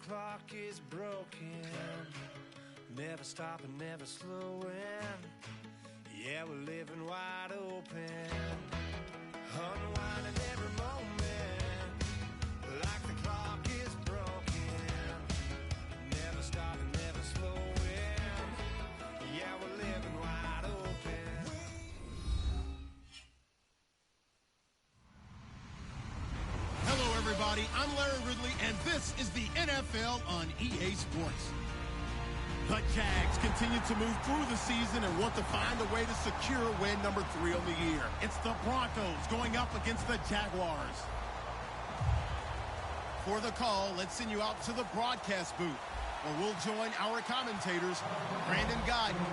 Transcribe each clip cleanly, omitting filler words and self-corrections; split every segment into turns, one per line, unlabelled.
clock is broken, never stopping, never slowing. Yeah, we're living wide open, unwinding every moment, like the clock is broken, never stopping, never slowing. Yeah, we're living wide open.
Hello, everybody. I'm Larry Ridley, and this is the NFL on EA Sports. The Jags continue to move through the season and want to find a way to secure win number 3 on the year. It's the Broncos going up against the Jaguars. For the call, let's send you out to the broadcast booth, where we'll join our commentators, Brandon Godden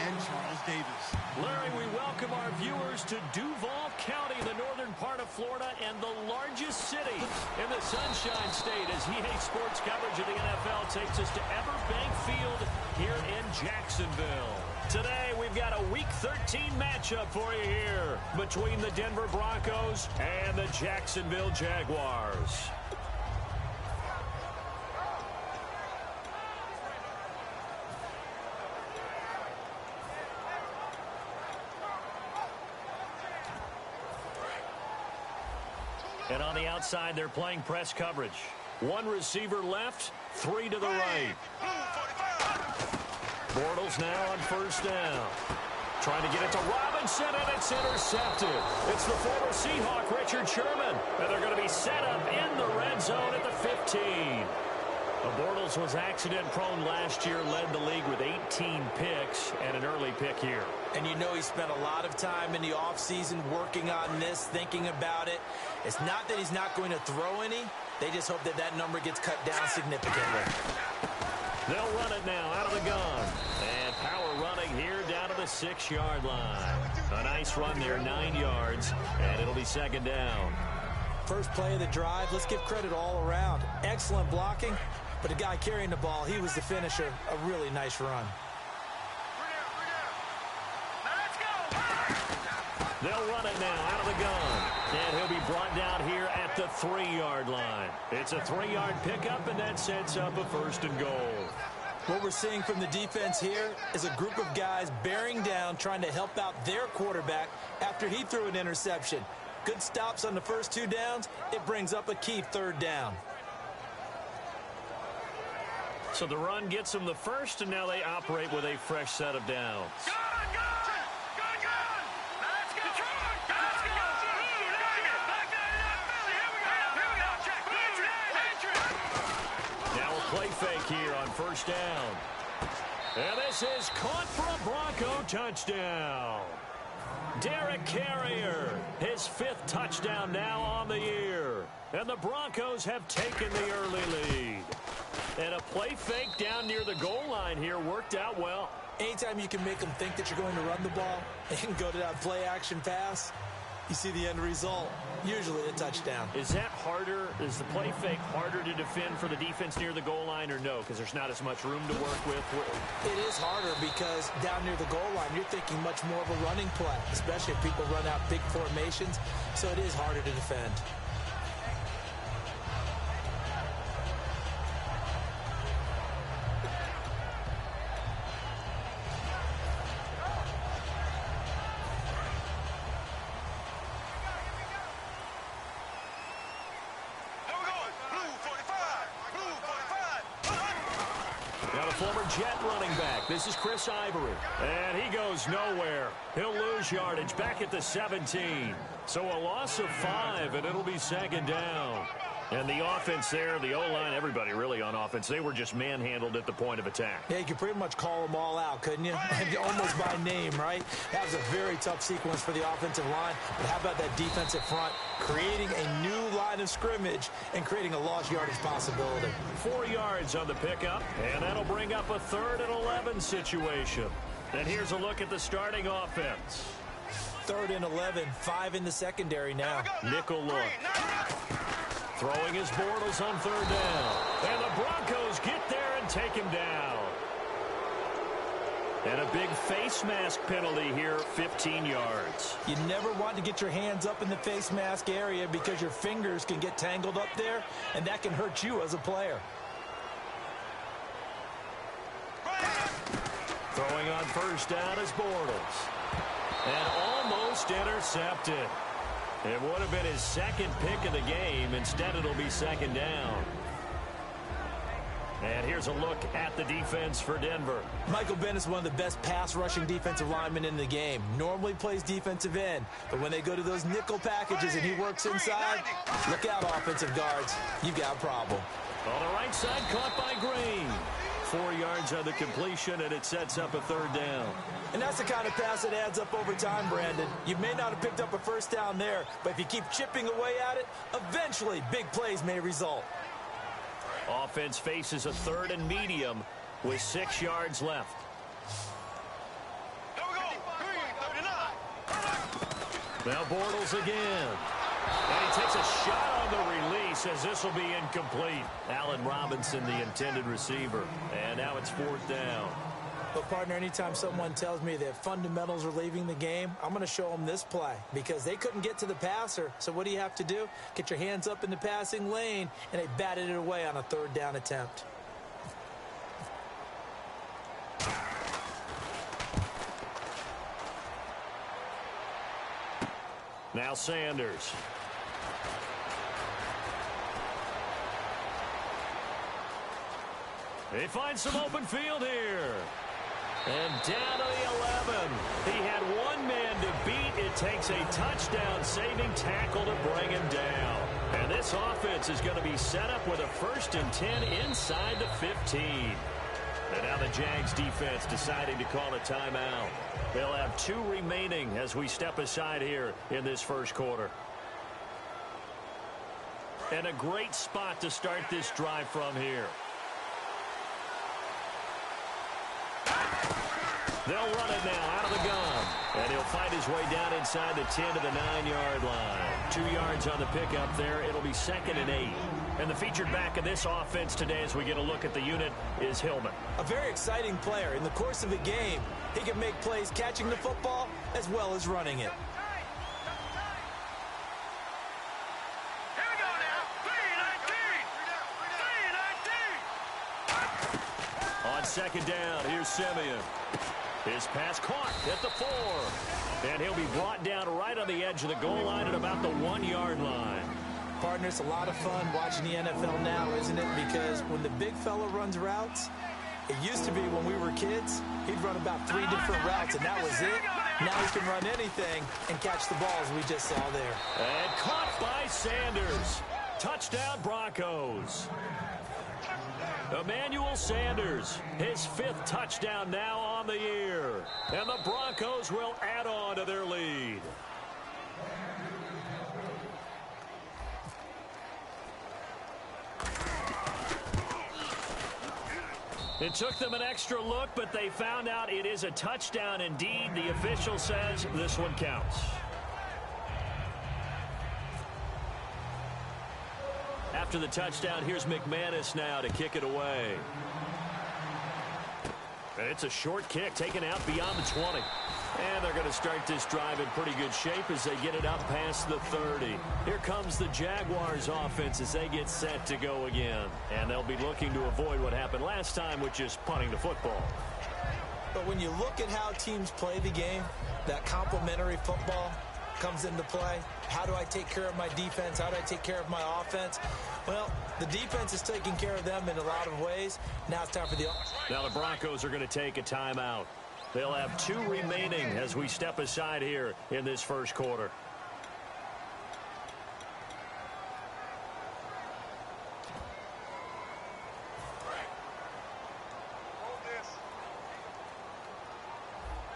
and Charles Davis.
Larry, we welcome our viewers to Duval County, the northern part of Florida, and the largest city in the Sunshine State, as EA Sports coverage of the NFL takes us to Everbank Field here in Jacksonville. Today, we've got a Week 13 matchup for you here between the Denver Broncos and the Jacksonville Jaguars. And on the outside, they're playing press coverage. One receiver left, 3 to the right. Bortles now on first down. Trying to get it to Robinson, and it's intercepted. It's the former Seahawk, Richard Sherman. And they're going to be set up in the red zone at the 15. Bortles was accident-prone last year, led the league with 18 picks and an early pick here.
And you know he spent a lot of time in the offseason working on this, thinking about it. It's not that he's not going to throw any. They just hope that that number gets cut down significantly.
They'll run it now out of the gun. And power running here down to the 6-yard line. A nice run there, 9 yards, and it'll be second down.
First play of the drive, let's give credit all around. Excellent blocking, but the guy carrying the ball, he was the finisher. A really nice run.
They'll run it now out of the gun. And he'll be brought down here at the 3-yard line. It's a 3-yard pickup, and that sets up a first and goal.
What we're seeing from the defense here is a group of guys bearing down, trying to help out their quarterback after he threw an interception. Good stops on the first 2 downs. It brings up a key 3rd down.
So the run gets them the first, and now they operate with a fresh set of downs. Now a play fake here on first down. And this is caught for a Bronco touchdown. Derek Carrier, his 5th touchdown now on the year. And the Broncos have taken the early lead. And a play fake down near the goal line here worked out well.
Anytime you can make them think that you're going to run the ball and go to that play action pass, you see the end result, usually a touchdown.
Is that harder? Is the play fake harder to defend for the defense near the goal line, or no? Because there's not as much room to work with.
It is harder because down near the goal line, you're thinking much more of a running play, especially if people run out big formations. So it is harder to defend.
Jet running back. This is Chris Ivory. And he goes nowhere. He'll lose yardage back at the 17. So a loss of 5, and it'll be second down. And the offense there, the O-line, everybody really on offense, they were just manhandled at the point of attack.
Yeah, you could pretty much call them all out, couldn't you? Almost by name, right? That was a very tough sequence for the offensive line. But how about that defensive front creating a new line of scrimmage and creating a lost yardage possibility?
4 yards on the pickup, and that'll bring up a 3rd and 11 situation. And here's a look at the starting offense.
3rd and 11, 5 in the secondary now.
Nickel look. Throwing his Bortles on 3rd down. And the Broncos get there and take him down. And a big face mask penalty here, 15 yards.
You never want to get your hands up in the face mask area because your fingers can get tangled up there, and that can hurt you as a player.
throwing on first down is Bortles. And almost intercepted. It would have been his second pick of the game. Instead, it'll be second down. And here's a look at the defense for Denver.
Michael Bennett's one of the best pass-rushing defensive linemen in the game. Normally plays defensive end, but when they go to those nickel packages and he works inside, look out, offensive guards. You've got a problem.
On the right side, caught by Green. 4 yards on the completion, and it sets up a third down.
And that's the kind of pass that adds up over time, Brandon. You may not have picked up a first down there, but if you keep chipping away at it, eventually big plays may result.
Offense faces a third and medium with 6 yards left. Now Bortles again. And he takes a shot on the release as this will be incomplete. Allen Robinson, the intended receiver. And now it's fourth down.
But, partner, anytime someone tells me that fundamentals are leaving the game, I'm going to show them this play because they couldn't get to the passer. So what do you have to do? Get your hands up in the passing lane, and they batted it away on a third down attempt.
Now Sanders. He finds some open field here. And down to the 11. He had one man to beat. It takes a touchdown-saving tackle to bring him down. And this offense is going to be set up with a 1st and 10 inside the 15. And now the Jags defense deciding to call a timeout. They'll have 2 remaining as we step aside here in this first quarter. And a great spot to start this drive from here. They'll run it now out of the gun. And he'll find his way down inside the 10 to the 9-yard line. 2 yards on the pickup there. It'll be 2nd and 8. And the featured back in this offense today as we get a look at the unit is Hillman.
A very exciting player. In the course of a game, he can make plays catching the football as well as running it.
On second down, here's Simeon. His pass caught at the 4. And he'll be brought down right on the edge of the goal line at about the 1-yard line.
Partner, it's a lot of fun watching the NFL now, isn't it? Because when the big fella runs routes, it used to be when we were kids, he'd run about 3 different routes, and that was it. Now he can run anything and catch the ball, as we just saw there.
And caught by Sanders. Touchdown, Broncos. Emmanuel Sanders, his 5th touchdown now on the year. And the Broncos will add on to their lead. It took them an extra look, but they found out it is a touchdown indeed. The official says this one counts. After the touchdown, here's McManus now to kick it away. And it's a short kick taken out beyond the 20. And they're going to start this drive in pretty good shape as they get it up past the 30. Here comes the Jaguars offense as they get set to go again. And they'll be looking to avoid what happened last time, which is punting the football.
But when you look at how teams play the game, that complementary football comes into play. How do I take care of my defense? How do I take care of my offense? Well, the defense is taking care of them in a lot of ways. Now it's time for the offense.
Now the Broncos are going to take a timeout. They'll have 2 remaining as we step aside here in this first quarter.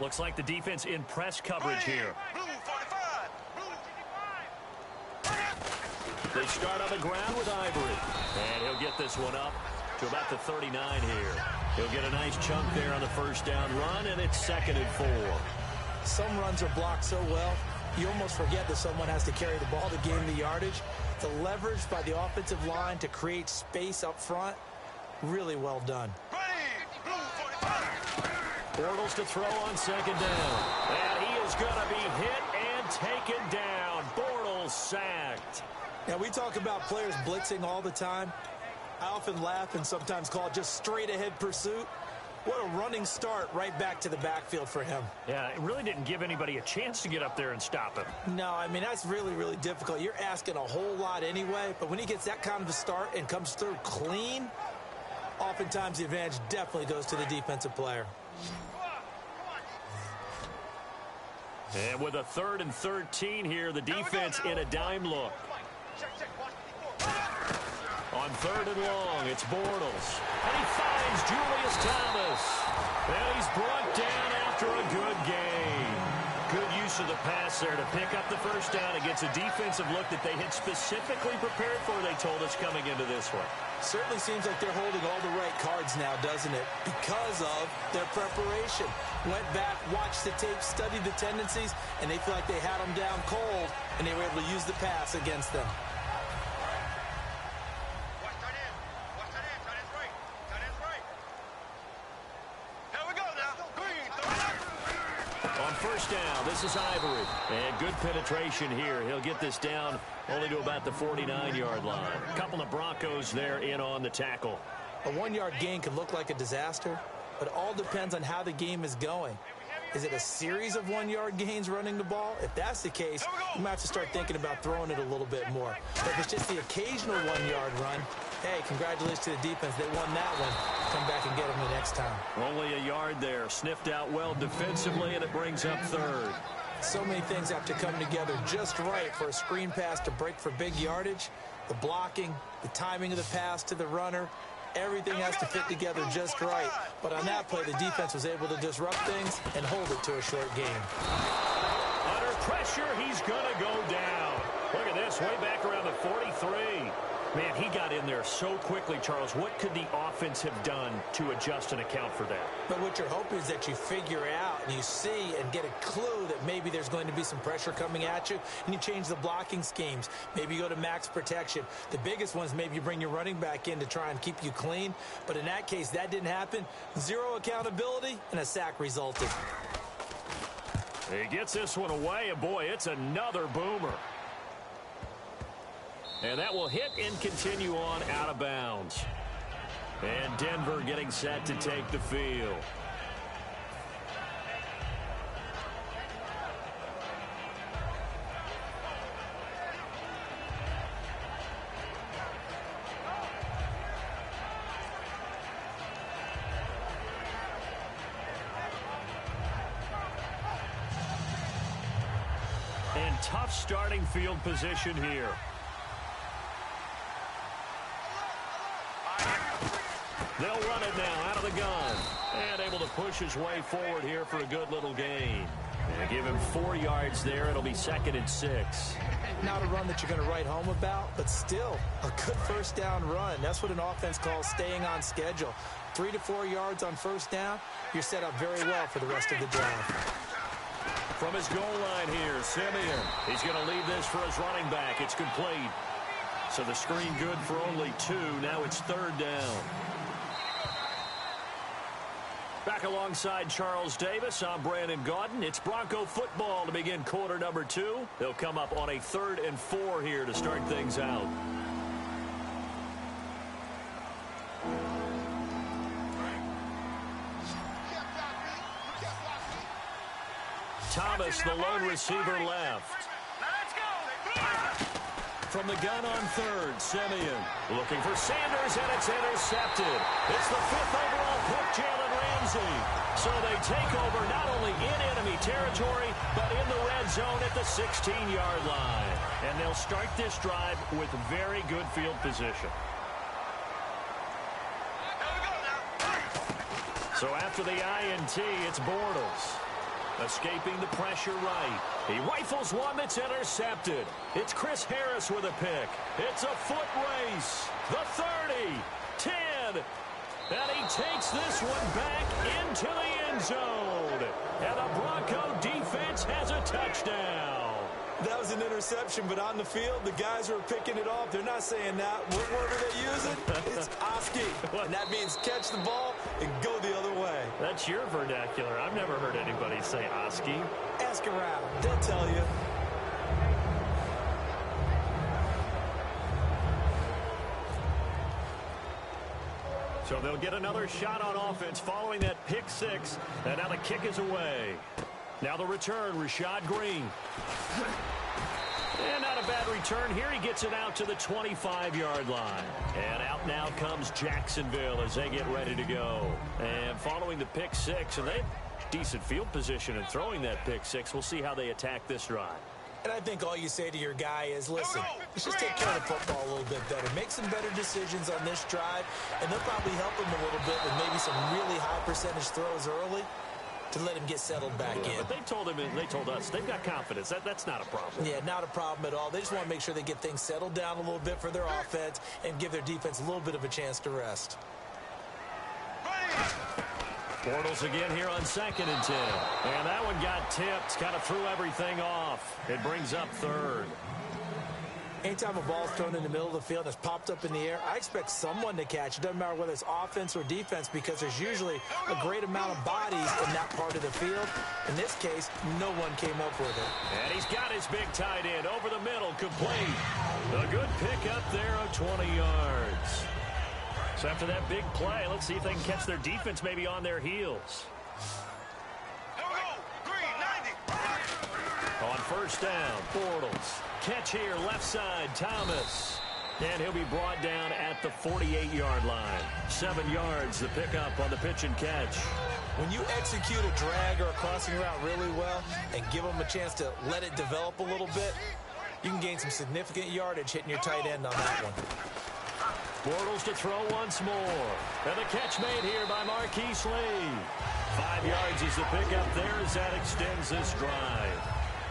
Looks like the defense in press coverage here. They start on the ground with Ivory. And he'll get this one up to about the 39 here. He'll get a nice chunk there on the first down run, and it's 2nd and 4.
Some runs are blocked so well, you almost forget that someone has to carry the ball to gain the yardage. The leverage by the offensive line to create space up front, really well done.
Bortles to throw on second down. And he is going to be hit and taken down. Bortles sacked.
Now, we talk about players blitzing all the time. I often laugh and sometimes call it just straight-ahead pursuit. What a running start right back to the backfield for him.
Yeah, it really didn't give anybody a chance to get up there and stop him.
No, I mean, that's really, really difficult. You're asking a whole lot anyway, but when he gets that kind of a start and comes through clean, oftentimes the advantage definitely goes to the defensive player.
And with a 3rd and 13 here, the defense in a dime look. On 3rd and long, it's Bortles. And he finds Julius Thomas. And he's brought down after a good game. Good use of the pass there to pick up the first down against a defensive look that they had specifically prepared for, they told us, coming into this one.
Certainly seems like they're holding all the right cards now, doesn't it? Because of their preparation. Went back, watched the tape, studied the tendencies, and they feel like they had them down cold, and they were able to use the pass against them.
Down. This is Ivory. And good penetration here. He'll get this down only to about the 49-yard line. A couple of Broncos there in on the tackle.
A 1-yard gain can look like a disaster, but it all depends on how the game is going. Is it a series of 1-yard gains running the ball? If that's the case, you might have to start thinking about throwing it a little bit more. But if it's just the occasional 1-yard run, hey, congratulations to the defense. They won that one. Come back and get them the next time.
Only a yard there. Sniffed out well defensively, and it brings up 3rd.
So many things have to come together just right for a screen pass to break for big yardage. The blocking, the timing of the pass to the runner, everything has to fit together just right. But on that play, the defense was able to disrupt things and hold it to a short game.
Under pressure, he's going to go down. Look at this, way back around the 43. Man, he got in there so quickly, Charles. What could the offense have done to adjust and account for that?
But what you're hoping is that you figure out and you see and get a clue that maybe there's going to be some pressure coming at you, and you change the blocking schemes. Maybe you go to max protection. The biggest one is maybe you bring your running back in to try and keep you clean. But in that case, that didn't happen. Zero accountability, and a sack resulted.
He gets this one away, and boy, it's another boomer. And that will hit and continue on out of bounds. And Denver getting set to take the field. And tough starting field position here. They'll run it now out of the gun. And able to push his way forward here for a good little gain. And give him 4 yards there. It'll be 2nd and 6.
Not a run that you're going to write home about, but still a good first down run. That's what an offense calls staying on schedule. 3 to 4 yards on first down, you're set up very well for the rest of the drive.
From his goal line here, Simeon. He's going to leave this for his running back. It's complete. So the screen good for only 2. Now it's 3rd down. Back alongside Charles Davis, I'm Brandon Gaudin. It's Bronco football to begin quarter number 2. They'll come up on a 3rd and 4 here to start things out. Thomas, the lone receiver, left. From the gun on 3rd, Simeon looking for Sanders, and it's intercepted. It's the 5th overall pick, Jalen Ramsey. So they take over not only in enemy territory, but in the red zone at the 16-yard line. And they'll start this drive with very good field position. So after the INT, it's Bortles. Escaping the pressure right. He rifles one that's intercepted. It's Chris Harris with a pick. It's a foot race. The 30, 10, and he takes this one back into the end zone. And the Bronco defense has a touchdown.
That was an interception, but on the field, the guys who are picking it off, they're not saying that. What word are they using? It's Oski. And that means catch the ball and go the other way.
That's your vernacular. I've never heard anybody say Oski.
Ask around. They'll tell you.
So they'll get another shot on offense following that pick six. And now the kick is away. Now the return, Rashad Green. And not a bad return here. He gets it out to the 25-yard line. And out now comes Jacksonville as they get ready to go. And following the pick six, and they have decent field position in throwing that pick six. We'll see how they attack this drive.
And I think all you say to your guy is, listen, let's just take care of the football a little bit better. Make some better decisions on this drive, and they'll probably help him a little bit with maybe some really high percentage throws early to let him get settled back in.
But they told us, they've got confidence. That's not a problem.
Yeah, not a problem at all. They just want to make sure they get things settled down a little bit for their offense and give their defense a little bit of a chance to rest.
Bortles again here on 2nd and 10. And that one got tipped, kind of threw everything off. It brings up 3rd.
Anytime a ball's thrown in the middle of the field and it's popped up in the air, I expect someone to catch. It doesn't matter whether it's offense or defense because there's usually a great amount of bodies in that part of the field. In this case, no one came up with it.
And he's got his big tight end over the middle, complete. A good pick up there of 20 yards. So after that big play, let's see if they can catch their defense maybe on their heels. On 1st down, Bortles. Catch here, left side, Thomas. And he'll be brought down at the 48-yard line. 7 yards, the pickup on the pitch and catch.
When you execute a drag or a crossing route really well and give them a chance to let it develop a little bit, you can gain some significant yardage hitting your tight end on that one.
Bortles to throw once more. And the catch made here by Marquise Lee. 5 yards is the pickup there as that extends this drive.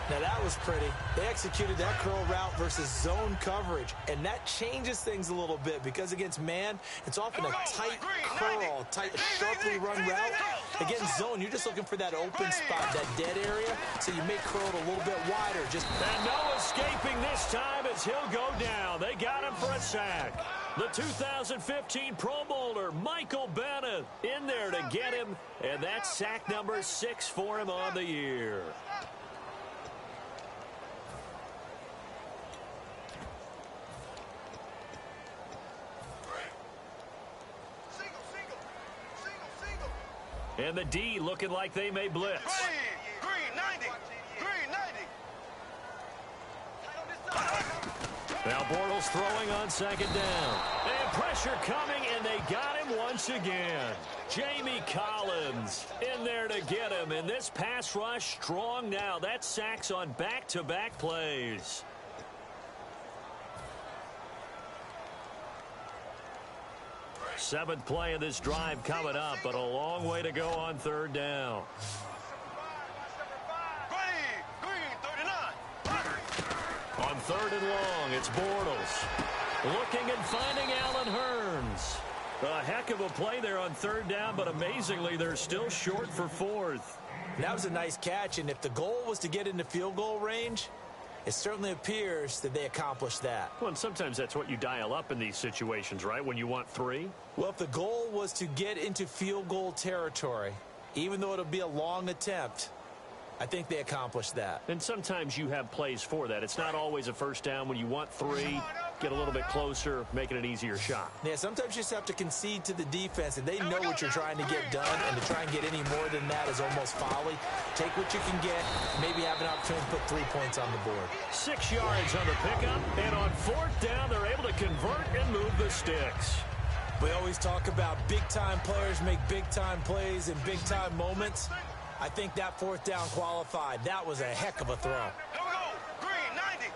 Now that was pretty. They executed that curl route versus zone coverage, and that changes things a little bit because against man, it's often a tight curl, tight, sharply run route. Against zone, you're just looking for that open spot, that dead area, so you make curl a little bit wider.
And no escaping this time as he'll go down. They got him for a sack. The 2015 Pro Bowler, Michael Bennett, in there to get him, and that's sack number 6 for him on the year. And the D looking like they may blitz.
Green 90. Green 90.
Now Bortles throwing on 2nd down. And pressure coming, and they got him once again. Jamie Collins in there to get him. And this pass rush strong now. That's sacks on back-to-back plays. Seventh play of this drive coming up, but a long way to go on 3rd down. On 3rd and long, it's Bortles. Looking and finding Allen Hurns. A heck of a play there on 3rd down, but amazingly, they're still short for 4th.
That was a nice catch, and if the goal was to get into field goal range, it certainly appears that they accomplished that.
Well, and sometimes that's what you dial up in these situations, right, when you want 3?
Well, if the goal was to get into field goal territory, even though it'll be a long attempt, I think they accomplished that.
And sometimes you have plays for that. It's not always a 1st down. When you want 3, get a little bit closer, making an easier shot.
Yeah, sometimes you just have to concede to the defense, and they know what you're trying to get done, and to try and get any more than that is almost folly. Take what you can get, maybe have an opportunity to put 3 points on the board.
6 yards on the pickup, and on 4th down, they're able to convert and move the sticks.
We always talk about big-time players make big-time plays in big-time moments. I think that 4th down qualified. That was a heck of a throw.
Green 90.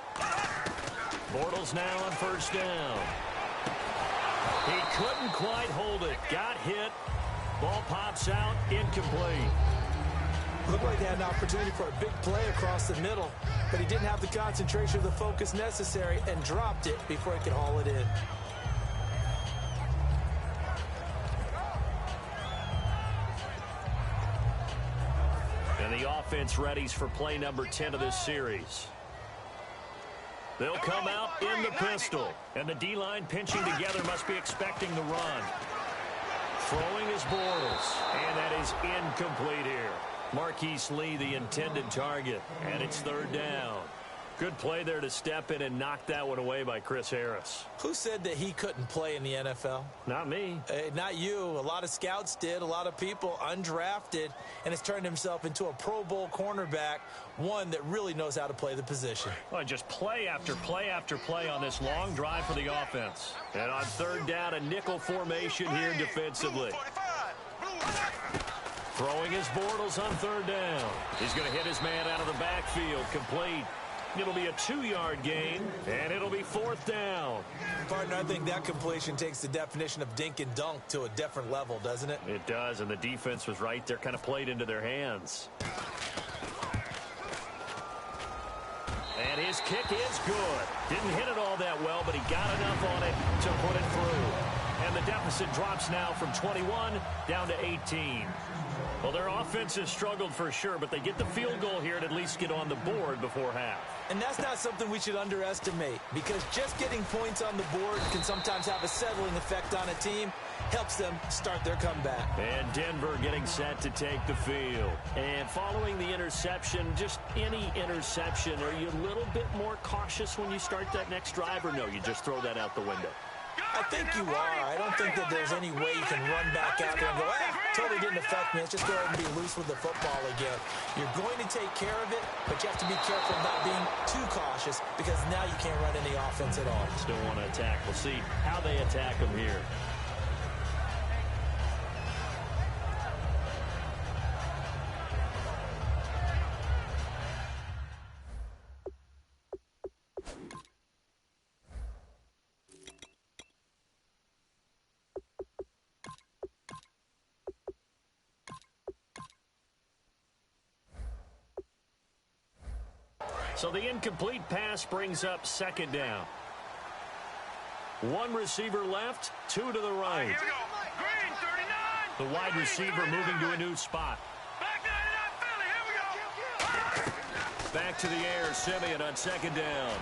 Bortles now on 1st down. He couldn't quite hold it. Got hit. Ball pops out. Incomplete.
Looked like they had an opportunity for a big play across the middle, but he didn't have the concentration or the focus necessary and dropped it before he could haul it in.
And the offense readies for play number 10 of this series. They'll come out in the pistol. And the D-line pinching together must be expecting the run. Throwing is Bortles. And that is incomplete here. Marquise Lee, the intended target. And it's 3rd down. Good play there to step in and knock that one away by Chris Harris.
Who said that he couldn't play in the NFL?
Not me.
Not you. A lot of scouts did. A lot of people undrafted, and has turned himself into a Pro Bowl cornerback, one that really knows how to play the position.
Well, just play after play after play on this long drive for the offense. And on third down, a nickel formation here defensively. Throwing his Bortles on third down. He's going to hit his man out of the backfield, complete. It'll be a 2-yard gain, and it'll be fourth down.
Partner, I think that completion takes the definition of dink and dunk to a different level, doesn't it?
It does, and the defense was right there, kind of played into their hands. And his kick is good. Didn't hit it all that well, but he got enough on it to put it through. And the deficit drops now from 21 down to 18. Well, their offense has struggled for sure, but they get the field goal here and at least get on the board before half.
And that's not something we should underestimate, because just getting points on the board can sometimes have a settling effect on a team. Helps them start their comeback.
And Denver getting set to take the field. And following the interception, just any interception, are you a little bit more cautious when you start that next drive, or no, you just throw that out the window?
I think you are. I don't think that there's any way you can run back out there and go, totally didn't affect me. Let's just go ahead and be loose with the football again. You're going to take care of it, but you have to be careful not being too cautious, because now you can't run any offense at all.
Still want to attack. We'll see how they attack them here. So the incomplete pass brings up second down. One receiver left, two to the right.
Here we go. Green, 39.
The wide receiver moving to a new spot.
Back 99 Philly. Here we go.
Back to the air, Simeon on second down.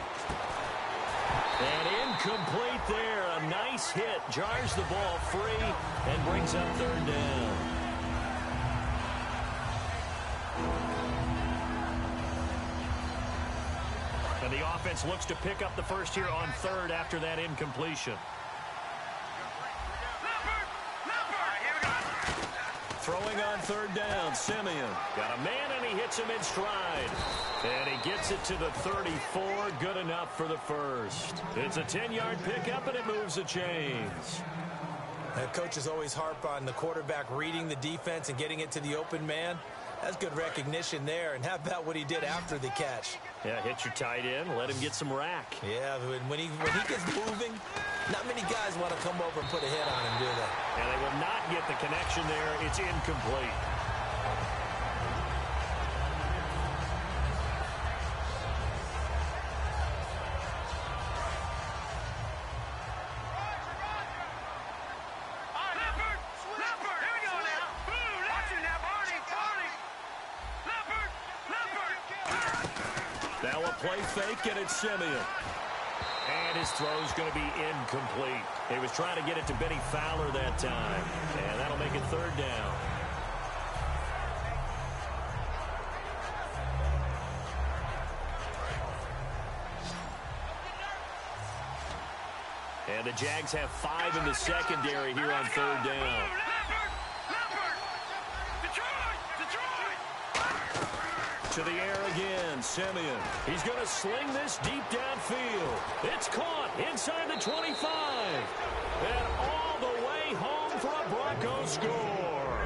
And incomplete there. A nice hit. Jars the ball free and brings up third down. And the offense looks to pick up the first here on third after that incompletion. Throwing on third down, Simeon. Got a man, and he hits him in stride. And he gets it to the 34. Good enough for the first. It's a 10-yard pickup, and it moves the chains.
Coaches always harp on the quarterback reading the defense and getting it to the open man. That's good recognition there. And how about what he did after the catch?
Yeah, hit your tight end, let him get some rack.
Yeah, when he gets moving, not many guys want to come over and put a hit on him, do they?
And they will not get the connection there. It's incomplete. Now a play fake, and it's Simeon. And his throw's going to be incomplete. He was trying to get it to Benny Fowler that time. And that'll make it third down. And the Jags have 5 in the secondary here on third down. To the air again, Simeon. He's going to sling this deep downfield. It's caught inside the 25. And all the way home for a Broncos score.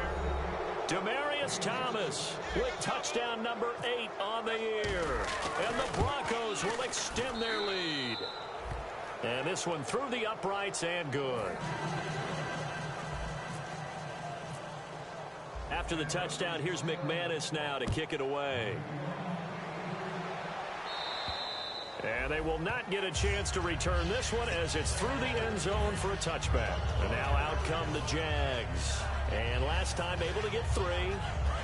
Demaryius Thomas with touchdown number 8 on the year. And the Broncos will extend their lead. And this one through the uprights and good. After the touchdown, here's McManus now to kick it away. And they will not get a chance to return this one as it's through the end zone for a touchback. And now out come the Jags. And last time able to get 3.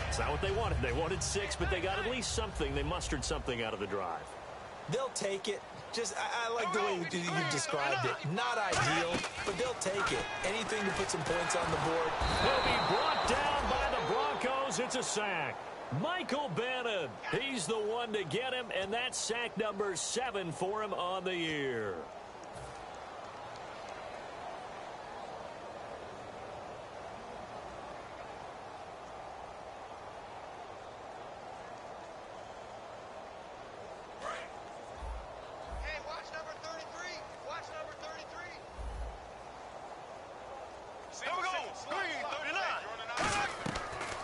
It's not what they wanted. They wanted 6, but they got at least something. They mustered something out of the drive.
They'll take it. Just, I like the way you described it. Not ideal, but they'll take it. Anything to put some points on the board.
Will be brought down by the Broncos. It's a sack. Michael Bannon, he's the one to get him, and that's sack number 7 for him on the year.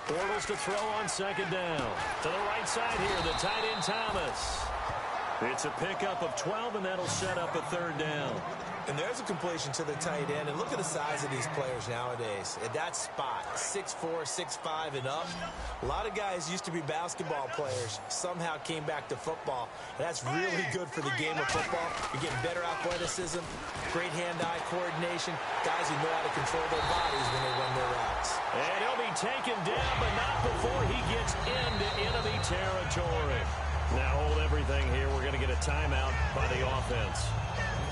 Bortles to throw on second down. To the right side here, the tight end Thomas. It's a pickup of 12, and that'll set up a third down.
And there's a completion to the tight end. And look at the size of these players nowadays. At that spot, 6'4", 6'5", and up. A lot of guys used to be basketball players, somehow came back to football. And that's really good for the game of football. You're getting better athleticism, great hand-eye coordination, guys who know how to control their bodies when they run their routes.
And he'll be taken down, but not before he gets into enemy territory. Now hold everything here. We're going to get a timeout by the offense.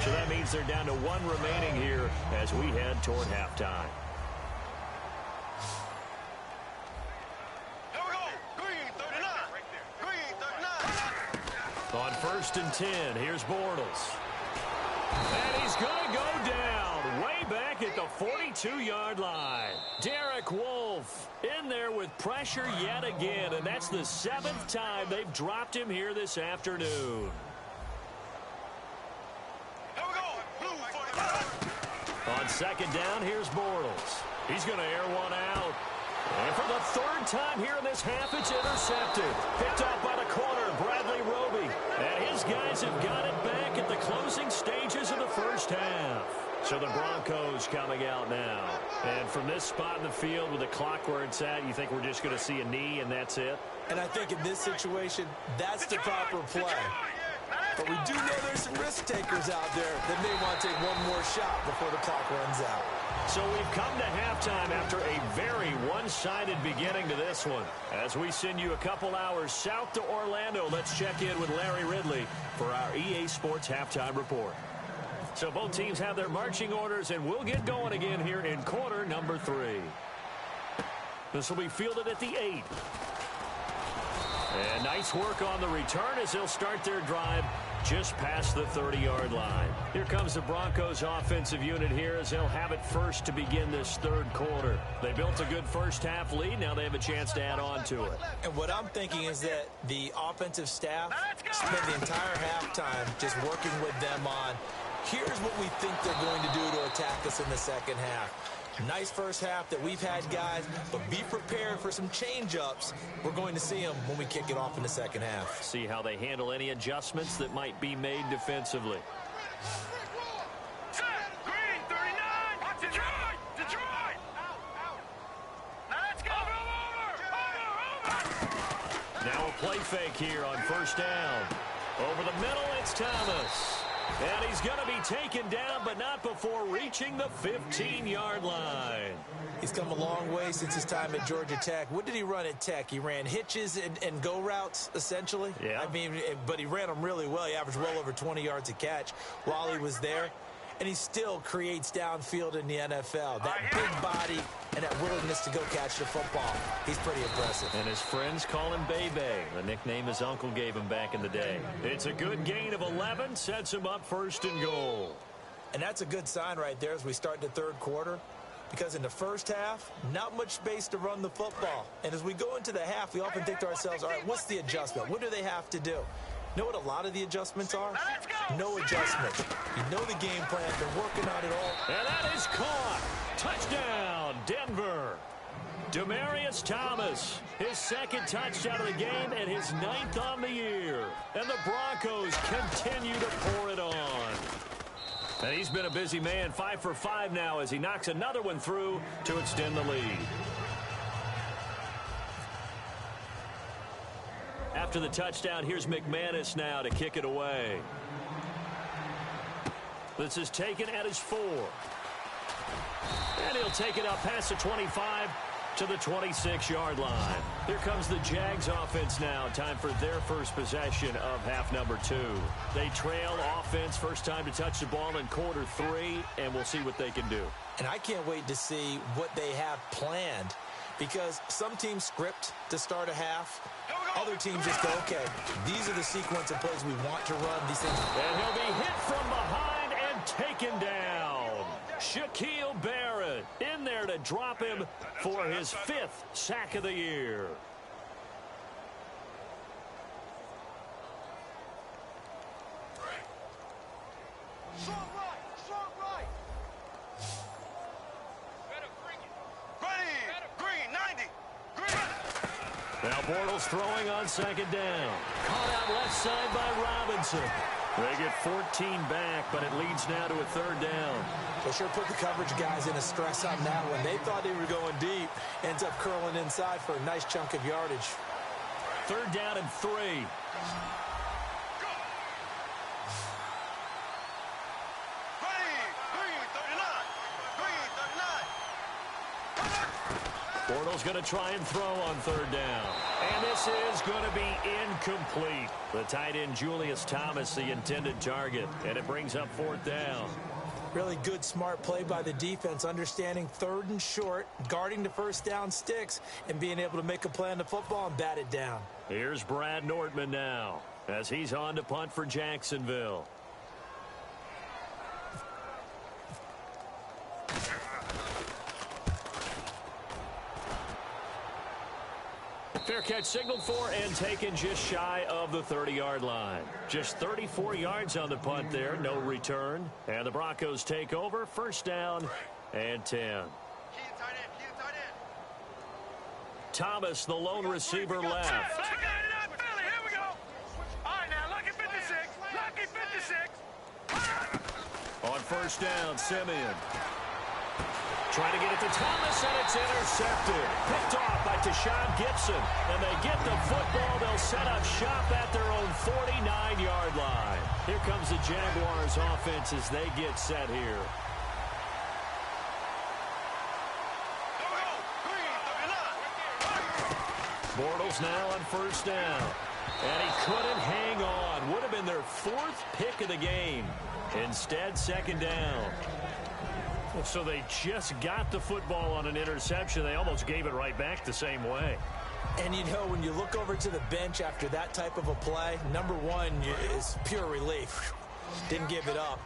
So that means they're down to 1 remaining here as we head toward halftime.
Here we go. Green 39. Green 39.
On 1st and 10, here's Bortles. And he's going to go down way back at the 42-yard line. Derek Wolfe in there with pressure yet again, and that's the 7th time they've dropped him here this afternoon. On second down, here's Bortles. He's going to air one out. And for the 3rd time here in this half, it's intercepted. Picked up by the corner, Bradley Roby. And his guys have got it back at the closing stages of the first half. So the Broncos coming out now. And from this spot in the field with the clock where it's at, you think we're just going to see a knee and that's it?
And I think in this situation, that's the proper play. But we do know there's some risk takers out there that may want to take one more shot before the clock runs out.
So we've come to halftime after a very one-sided beginning to this one. As we send you a couple hours south to Orlando, let's check in with Larry Ridley for our EA Sports Halftime Report. So both teams have their marching orders, and we'll get going again here in quarter number 3. This will be fielded at the 8. And nice work on the return as they'll start their drive just past the 30-yard line. Here comes the Broncos offensive unit here as they'll have it first to begin this 3rd quarter. They built a good first half lead. Now they have a chance to add on to it.
And what I'm thinking is that the offensive staff spent the entire halftime just working with them on, here's what we think they're going to do to attack us in the second half. Nice first half that we've had, guys, but be prepared for some change-ups. We're going to see them when we kick it off in the second half.
See how they handle any adjustments that might be made defensively.
Green 39. Detroit. Now let's go. Over.
Now a play fake here on 1st down. Over the middle, it's Thomas. And he's going to be taken down, but not before reaching the 15-yard line.
He's come a long way since his time at Georgia Tech. What did he run at Tech? He ran hitches and go routes, essentially.
Yeah.
I mean, but he ran them really well. He averaged well over 20 yards a catch while he was there. And he still creates downfield in the NFL. That big body and that willingness to go catch the football. He's pretty impressive.
And his friends call him Bebe, the nickname his uncle gave him back in the day. It's a good gain of 11, sets him up 1st and goal.
And that's a good sign right there as we start the 3rd quarter. Because in the first half, not much space to run the football. And as we go into the half, we often think to ourselves, all right, what's the adjustment? What do they have to do? You know what a lot of the adjustments are? No adjustment. You know the game plan. They're working on it all.
And that is caught. Touchdown, Denver. Demaryius Thomas, his 2nd touchdown of the game and his 9th on the year. And the Broncos continue to pour it on. And he's been a busy man, 5 for 5 now as he knocks another one through to extend the lead. After the touchdown, here's McManus now to kick it away. This is taken at his 4. And he'll take it up past the 25 to the 26-yard line. Here comes the Jags offense now. Time for their first possession of half number 2. They trail offense, first time to touch the ball in quarter 3, and we'll see what they can do.
And I can't wait to see what they have planned. because some teams script to start a half. Other teams just go, okay, these are the sequence of plays we want to run. These things.
And he'll be hit from behind and taken down. Shaquille Barrett in there to drop him for his 5th sack of the year. Now Bortles throwing on 2nd down. Caught out left side by Robinson. They get 14 back, but it leads now to a 3rd down.
They sure put the coverage guys in a stress on that one. They thought they were going deep. Ends up curling inside for a nice chunk of yardage.
3rd down and 3. Bortles going to try and throw on 3rd down. And this is going to be incomplete. The tight end, Julius Thomas, the intended target. And it brings up 4th down.
Really good, smart play by the defense, understanding 3rd and short, guarding the 1st down sticks, and being able to make a play on the football and bat it down.
Here's Brad Nortman now, as he's on to punt for Jacksonville. Fair catch signaled for and taken just shy of the 30-yard line. Just 34 yards on the punt there, no return. And the Broncos take over, 1st down and 10. Thomas, the lone receiver, left.
Here we go. All right, now, lucky 56. Lucky 56.
On 1st down, Simeon. Trying to get it to Thomas, and it's intercepted. Picked off by Tashawn Gibson. And they get the football. They'll set up shop at their own 49-yard line. Here comes the Jaguars offense as they get set here. Bortles now on 1st down. And he couldn't hang on. Would have been their 4th pick of the game. Instead, 2nd down. So they just got the football on an interception. They almost gave it right back the same way.
And, you know, when you look over to the bench after that type of a play, number one is pure relief. Didn't give it up.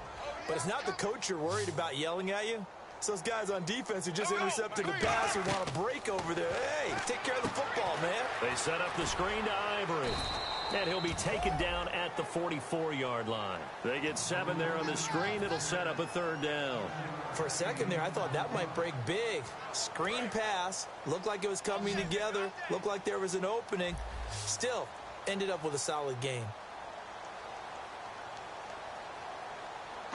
But it's not the coach you're worried about yelling at you. It's those guys on defense who just intercepted the pass who want to break over there. Hey, take care of the football, man.
They set up the screen to Ivory. And he'll be taken down at the 44-yard line. They get 7 there on the screen. It'll set up a 3rd down.
For a second there, I thought that might break big. Screen pass. Looked like it was coming together. Looked like there was an opening. Still, ended up with a solid game.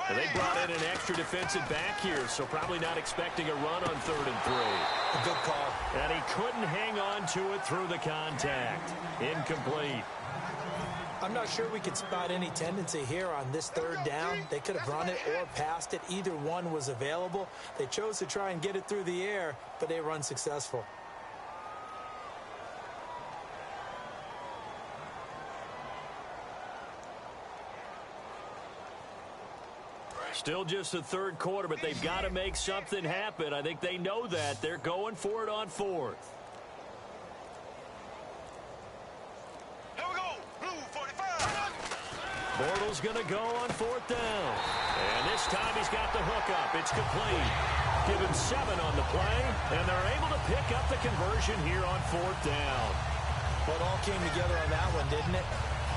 And they brought in an extra defensive back here, so probably not expecting a run on 3rd and 3.
A good call.
And he couldn't hang on to it through the contact. Incomplete.
I'm not sure we could spot any tendency here on this 3rd down. They could have run it or passed it. Either one was available. They chose to try and get it through the air, but they were unsuccessful.
Still just the 3rd quarter, but they've got to make something happen. I think they know that. They're going for it on 4th. Bortles going to go on 4th down. And this time he's got the hook up. It's complete. Give him 7 on the play, and they're able to pick up the conversion here on 4th down.
Well, it all came together on that one, didn't it?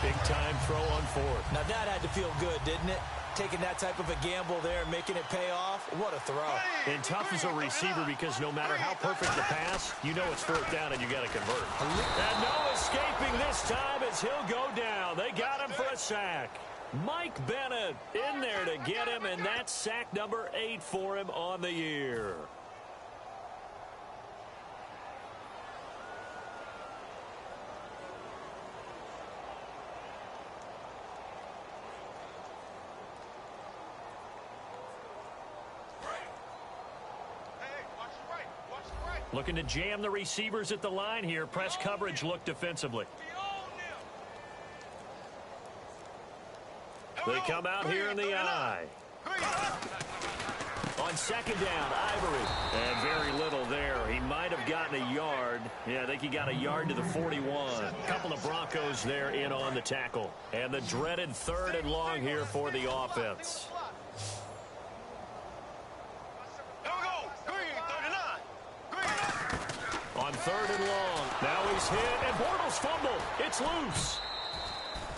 Big time throw on 4th.
Now that had to feel good, didn't it? Taking that type of a gamble there, making it pay off. What a throw.
And tough as a receiver because no matter how perfect the pass, you know it's 4th down and you got to convert. And no escaping this time as he'll go down. They got him for a sack. Mike Bennett in there to get him, and that's sack number 8 for him on the year. Looking to jam the receivers at the line here. Press coverage look defensively. They come out here in the eye. On On second down, Ivory. And very little there. He might have gotten a yard. Yeah, I think he got a yard to the 41. A couple of Broncos there in on the tackle. And the dreaded 3rd and long here for the offense. On 3rd and long. Now he's hit, and Bortles fumbled. It's loose.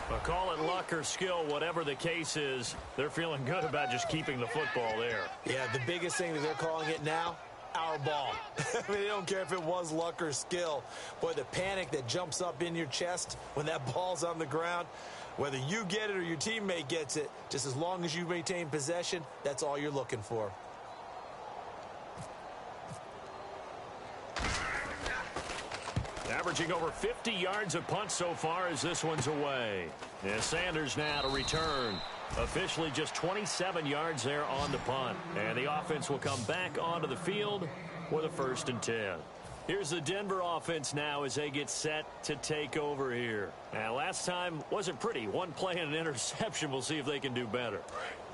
But call it luck or skill, whatever the case is, they're feeling good about just keeping the football there.
Yeah, the biggest thing that they're calling it now, our ball. I mean, they don't care if it was luck or skill. Boy, the panic that jumps up in your chest when that ball's on the ground, whether you get it or your teammate gets it, just as long as you maintain possession, that's all you're looking for.
Averaging over 50 yards a punt so far as this one's away. And Sanders now to return. Officially just 27 yards there on the punt. And the offense will come back onto the field with a 1st and 10. Here's the Denver offense now as they get set to take over here. Now, last time wasn't pretty. One play and an interception. We'll see if they can do better.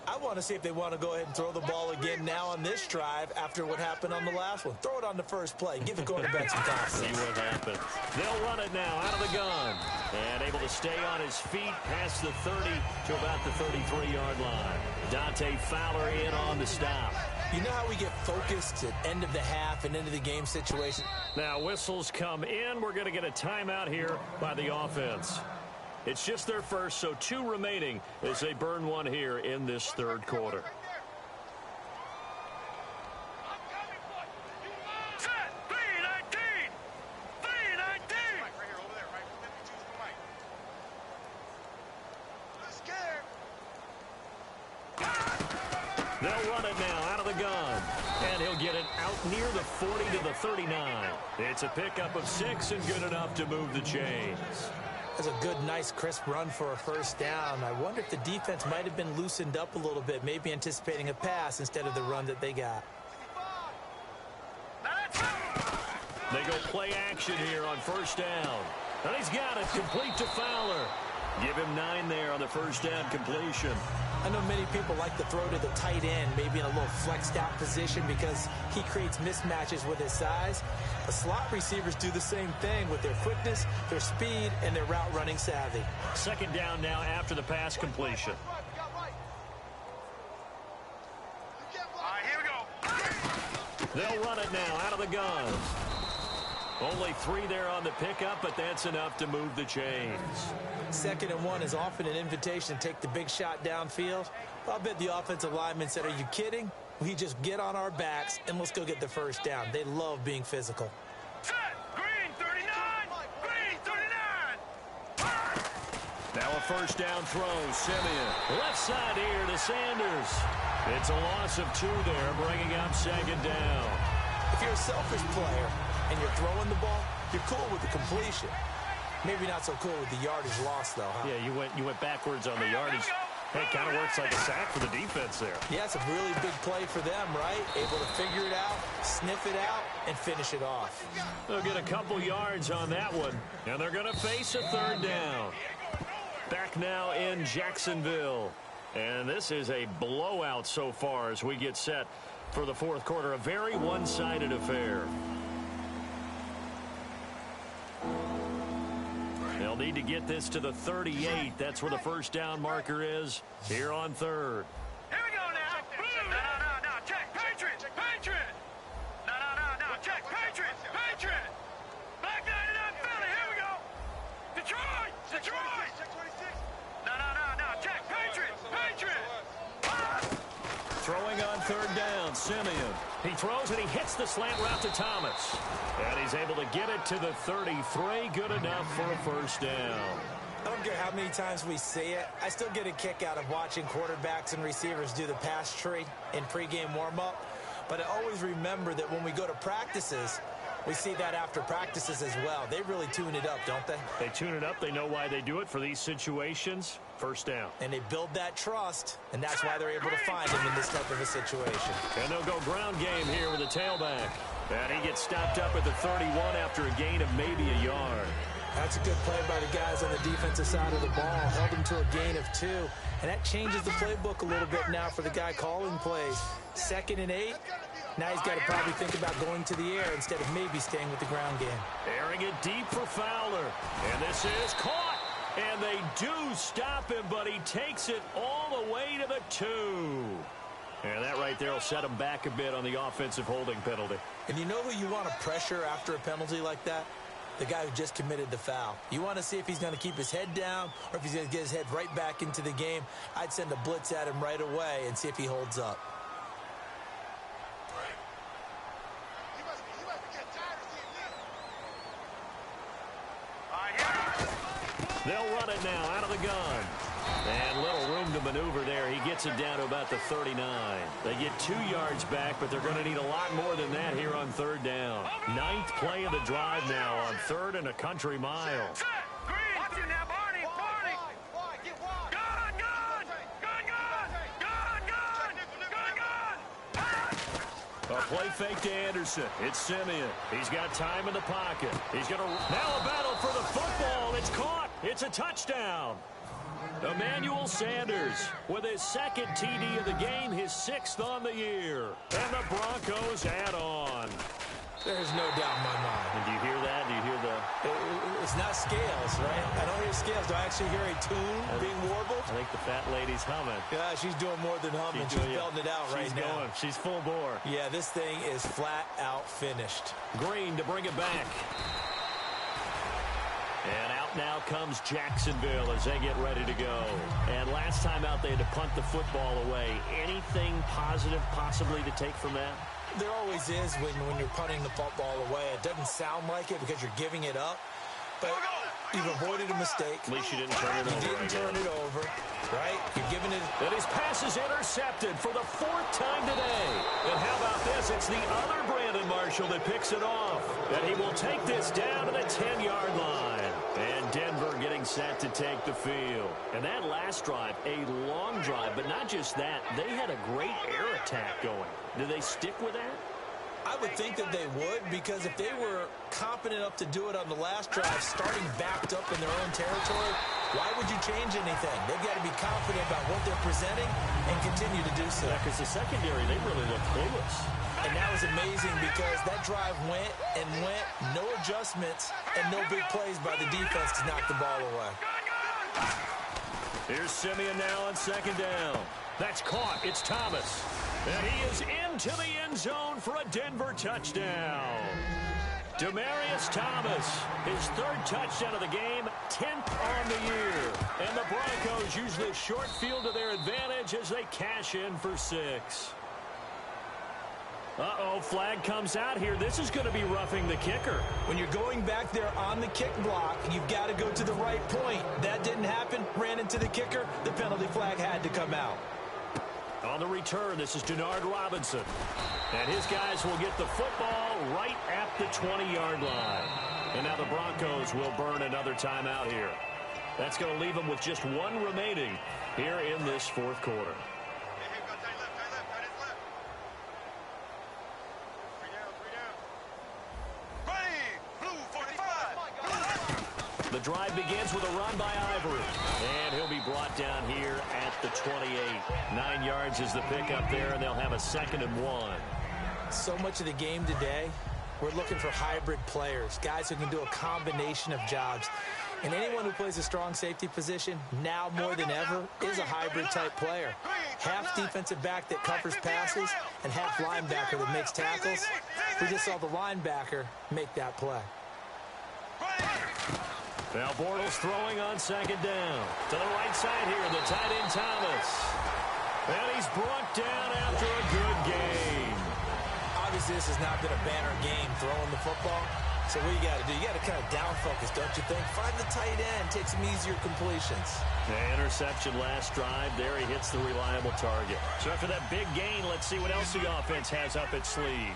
I want to see if they want to go ahead and throw the ball again now on this drive after what happened on the last one. Throw it on the first play. Give the quarterback some time.
See what happens. They'll run it now out of the gun. And able to stay on his feet past the 30 to about the 33-yard line. Dante Fowler in on the stop.
You know how we get focused at end of the half and into the game situation?
Now whistles come in. We're going to get a timeout here by the offense. It's just their first, so 2 remaining as they burn one here in this 3rd quarter. They'll run it now out of the gun. And he'll get it out near the 40 to the 39. It's a pickup of 6 and good enough to move the chains.
That's a good, nice, crisp run for a 1st down. I wonder if the defense might have been loosened up a little bit, maybe anticipating a pass instead of the run that they got.
They go play action here on 1st down. And he's got it complete to Fowler. Give him 9 there on the 1st down completion.
I know many people like to throw to the tight end, maybe in a little flexed out position because he creates mismatches with his size. The slot receivers do the same thing with their quickness, their speed, and their route running savvy.
2nd down now after the pass completion. They'll run it now out of the gun. Only 3 there on the pickup, but that's enough to move the chains.
2nd and 1 is often an invitation to take the big shot downfield. I'll bet the offensive lineman said, "Are you kidding? We just get on our backs and let's go get the 1st down." They love being physical.
Green 39! Green 39!
Now a 1st down throw. Simeon. Left side here to Sanders. It's a loss of 2 there, bringing up 2nd down.
If you're a selfish player and you're throwing the ball, you're cool with the completion. Maybe not so cool with the yardage loss, though, huh?
Yeah, you went backwards on the yardage. Hey, it kind of works like a sack for the defense there.
Yeah, it's a really big play for them, right? Able to figure it out, sniff it out, and finish it off.
They'll get a couple yards on that one, and they're going to face a 3rd down. Back now in Jacksonville. And this is a blowout so far as we get set for the 4th quarter. A very one-sided affair. They'll need to get this to the 38. That's where the 1st down marker is here on 3rd.
Here we go now. No. Check. Patriots. No. Check. Patriots. Black 99 Philly. Here we go. Detroit. Check 26. No. Check. Patriots.
Throwing on 3rd down, Simeon. He throws and he hits the slant route to Thomas. And he's able to get it to the 33. Good enough for a 1st down.
I don't care how many times we see it. I still get a kick out of watching quarterbacks and receivers do the pass tree in pregame warm-up. But I always remember that when we go to practices, we see that after practices as well. They really tune it up, don't they?
They tune it up. They know why they do it for these situations. 1st down.
And they build that trust, and that's why they're able to find him in this type of a situation.
And they'll go ground game here with a tailback. And he gets stopped up at the 31 after a gain of maybe a yard.
That's a good play by the guys on the defensive side of the ball. Held them to a gain of 2. And that changes the playbook a little bit now for the guy calling plays. 2nd and 8. Now he's got to probably think about going to the air instead of maybe staying with the ground game.
Airing it deep for Fowler. And this is caught. And they do stop him, but he takes it all the way to the 2. And that right there will set him back a bit on the offensive holding penalty.
And you know who you want to pressure after a penalty like that? The guy who just committed the foul. You want to see if he's going to keep his head down or if he's going to get his head right back into the game. I'd send a blitz at him right away and see if he holds up.
They'll run it now out of the gun. And little room to maneuver there. He gets it down to about the 39. They get 2 yards back, but they're going to need a lot more than that here on 3rd down. 9th play of the drive now on 3rd and a country mile. A play fake to Anderson. It's Simeon. He's got time in the pocket. He's going to now a battle for the football. It's caught. It's a touchdown. Emmanuel Sanders with his 2nd TD of the game, his 6th on the year. And the Broncos add on.
There's no doubt in my mind.
And do you hear that? Do you hear the...
It's not scales, right? I don't hear scales. Do I actually hear a tune being warbled?
I think the fat lady's humming.
Yeah, she's doing more than humming. She's belting it out right now.
She's going. She's full bore.
Yeah, this thing is flat out finished.
Green to bring it back. And out now comes Jacksonville as they get ready to go. And last time out, they had to punt the football away. Anything positive possibly to take from that?
There always is when you're punting the football away. It doesn't sound like it because you're giving it up. But you've avoided a mistake.
At least you didn't turn it over.
You didn't turn it over, right? You're giving it...
And his pass is intercepted for the 4th time today. And how about this? It's the other Brandon Marshall that picks it off. And he will take this down to the 10-yard line. And Denver getting set to take the field. And that last drive, a long drive, but not just that. They had a great air attack going. Do they stick with that?
I would think that they would, because if they were competent enough to do it on the last drive, starting backed up in their own territory, why would you change anything? They've got to be confident about what they're presenting and continue to do so.
Yeah, because the secondary, they really looked clueless.
And that was amazing because that drive went and went, no adjustments, and no big plays by the defense to knock the ball away.
Here's Simeon now on 2nd down. That's caught. It's Thomas. And he is into the end zone for a Denver touchdown. Demaryius Thomas, his 3rd touchdown of the game, 10th on the year. And the Broncos use this short field to their advantage as they cash in for 6. Uh-oh, flag comes out here. This is going to be roughing the kicker.
When you're going back there on the kick block, you've got to go to the right point. That didn't happen. Ran into the kicker. The penalty flag had to come out.
On the return, this is Denard Robinson. And his guys will get the football right at the 20-yard line. And now the Broncos will burn another timeout here. That's going to leave them with just 1 remaining here in this 4th quarter. The drive begins with a run by Ivory. And he'll be brought down here at the 28. 9 yards is the pickup there, and they'll have a 2nd and 1.
So much of the game today, we're looking for hybrid players, guys who can do a combination of jobs. And anyone who plays a strong safety position, now more than ever, is a hybrid-type player. Half defensive back that covers passes and half linebacker that makes tackles. We just saw the linebacker make that play.
Now Bortles throwing on 2nd down. To the right side here, the tight end Thomas. And he's brought down after a good game.
Obviously, this has not been a banner game throwing the football. So what you got to do? You got to kind of down focus, don't you think? Find the tight end, take some easier completions.
The interception last drive. There he hits the reliable target. So after that big gain, let's see what else the offense has up its sleeve.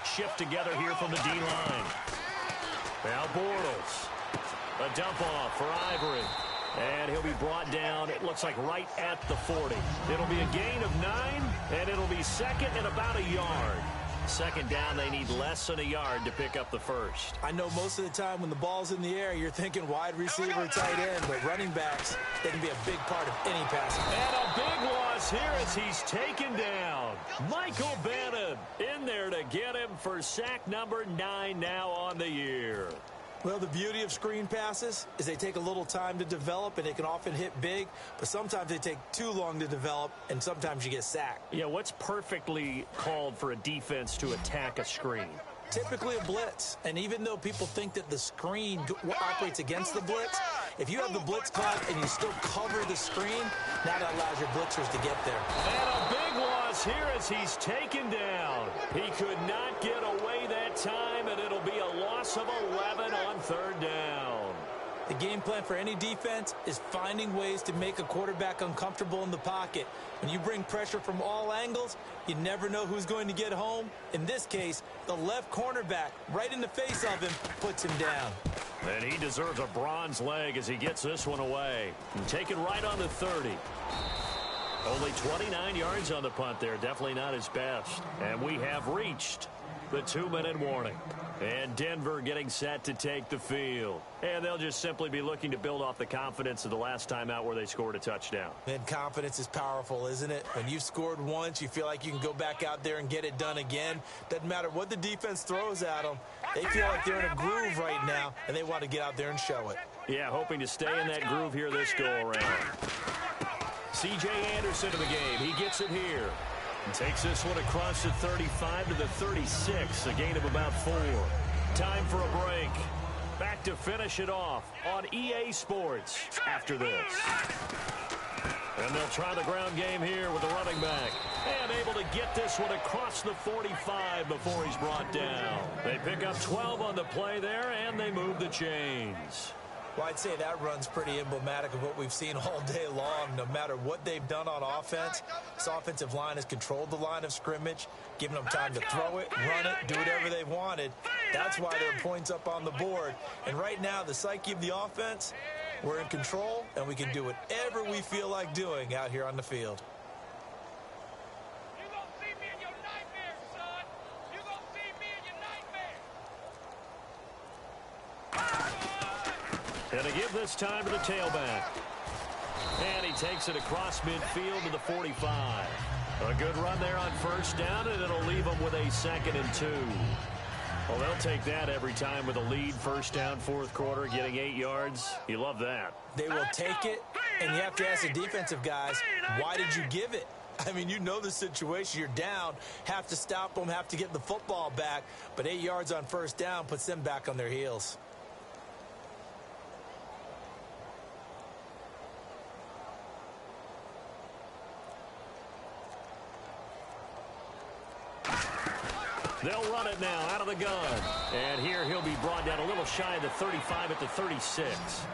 Shift together here from the D-line. Now Bortles. A dump off for Ivory. And he'll be brought down, it looks like right at the 40. It'll be a gain of 9, and it'll be 2nd and about a yard. Second down, they need less than a yard to pick up the first.
I know most of the time when the ball's in the air, you're thinking wide receiver, tight end, but running backs, they can be a big part of any passing.
And a big loss here as he's taken down. Michael Bannon in there to get him for sack number 9 now on the year.
Well, the beauty of screen passes is they take a little time to develop, and they can often hit big, but sometimes they take too long to develop, and sometimes you get sacked.
Yeah, what's perfectly called for a defense to attack a screen?
Typically a blitz, and even though people think that the screen operates against the blitz, if you have the blitz clock and you still cover the screen, now that allows your blitzers to get there.
And a big loss here as he's taken down. He could not get away that time, and it'll be a loss of 11 on third down.
The game plan for any defense is finding ways to make a quarterback uncomfortable in the pocket. When you bring pressure from all angles, you never know who's going to get home. In this case, the left cornerback, right in the face of him, puts him down.
And he deserves a bronze leg as he gets this one away. And taken right on the 30. Only 29 yards on the punt there. Definitely not his best. And we have reached the 2-minute warning. And Denver getting set to take the field. And they'll just simply be looking to build off the confidence of the last time out where they scored a touchdown.
And confidence is powerful, isn't it? When you've scored once, you feel like you can go back out there and get it done again. Doesn't matter what the defense throws at them. They feel like they're in a groove right now, and they want to get out there and show it.
Yeah, hoping to stay in that groove here this go-around. C.J. Anderson to the game. He gets it here. And takes this one across the 35 to the 36, a gain of about 4. Time for a break. Back to finish it off on EA Sports after this. And they'll try the ground game here with the running back. And able to get this one across the 45 before he's brought down. They pick up 12 on the play there, and they move the chains.
Well, I'd say that run's pretty emblematic of what we've seen all day long. No matter what they've done on offense, this offensive line has controlled the line of scrimmage, giving them time to throw it, run it, do whatever they wanted. That's why there are points up on the board. And right now, the psyche of the offense, we're in control, and we can do whatever we feel like doing out here on the field.
And to give this time to the tailback. And he takes it across midfield to the 45. A good run there on first down, and it'll leave them with a 2nd and 2. Well, they'll take that every time with a lead, first down, fourth quarter, getting 8 yards. You love that.
They will take it, and you have to ask the defensive guys, why did you give it? I mean, you know the situation. You're down, have to stop them, have to get the football back, but 8 yards on first down puts them back on their heels.
They'll run it now out of the gun. And here he'll be brought down a little shy of the 35 at the 36.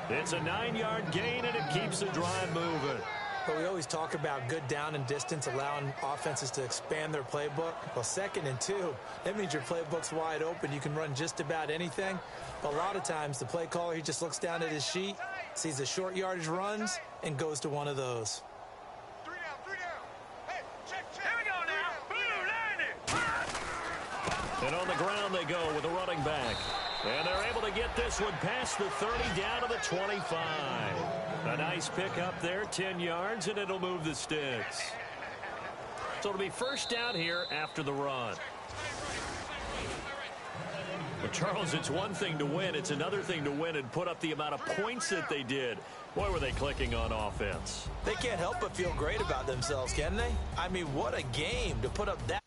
It's a 9-yard gain, and it keeps the drive moving.
But we always talk about good down and distance, allowing offenses to expand their playbook. Well, 2nd and 2, that means your playbook's wide open. You can run just about anything. But a lot of times, the play caller, he just looks down at his sheet, sees the short yardage runs, and goes to one of those.
And on the ground they go with a running back. And they're able to get this one past the 30 down to the 25. A nice pickup there, 10 yards, and it'll move the sticks. So it'll be first down here after the run. Well, Charles, it's one thing to win. It's another thing to win and put up the amount of points that they did. Boy, were they clicking on offense.
They can't help but feel great about themselves, can they? I mean, what a game to put up that.